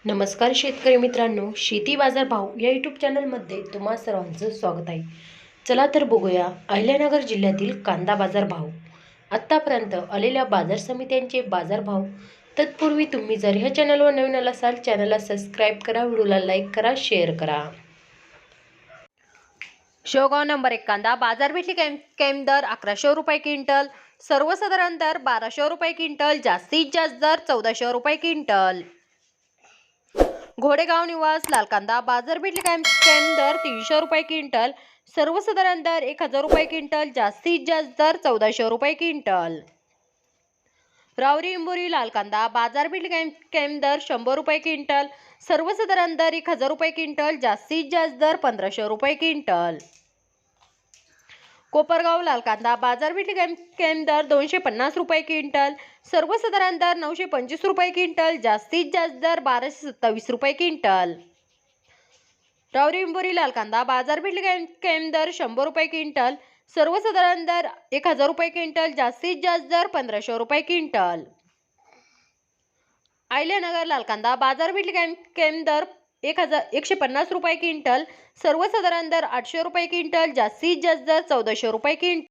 नमस्कार शेतकरी मित्रांनो, शेती बाजार भाव या यूट्यूब चॅनलमध्ये तुम्हा सर्वांचं स्वागत आहे. चला तर बघूया अहिल्यानगर जिल्ह्यातील कांदा बाजार भाव. आत्तापर्यंत आलेल्या बाजार समित्यांचे बाजार भाव. तत्पूर्वी तुम्ही जर ह्या चॅनलवर नवीन असाल, चॅनलला सबस्क्राईब करा, व्हिडिओला लाईक करा, शेअर करा. शेवगाव नंबर 1 कांदा बाजार भेटली कैम दर 1100 रुपये क्विंटल, सर्वसाधारण दर 1200 रुपये क्विंटल, जास्तीत जास्त दर 1400 रुपये क्विंटल. घोडेगाव निवास लाल कांदा बाजार भेटली कैम दर 300 रुपये क्विंटल, सर्वसाधारण दर 1000 रुपये क्विंटल, जास्तीत जास्त दर 1400 रुपये क्विंटल. रावरी इंबोरी लाल कांदा बाजार भेटली कैम दर 100 रुपये क्विंटल, सर्वसाधारण दर 1000 रुपये क्विंटल, जास्तीत जास्त दर 1500 रुपये क्विंटल. कोपरगाव लाल कांदा बाजार भेटली कैम दर 250 रुपये क्विंटल, सर्वसाधारण दर 925 रुपये क्विंटल, जास्तीत जास्त दर 1227 रुपये क्विंटल. रावरी इंबोरी लाल कांदा बाजार भेटली कैम दर 100 रुपये क्विंटल, सर्वसाधारण दर 1000 रुपये क्विंटल, जास्तीत जास्त दर 1500 रुपये क्विंटल. अहिल्यानगर लाल कांदा बाजार भेटली कैम दर 150 रुपये क्विंटल, सर्वसाधारण दर 800 रुपये क्विंटल, जास्तीत जास्त दर 1400 रुपये क्विंटल.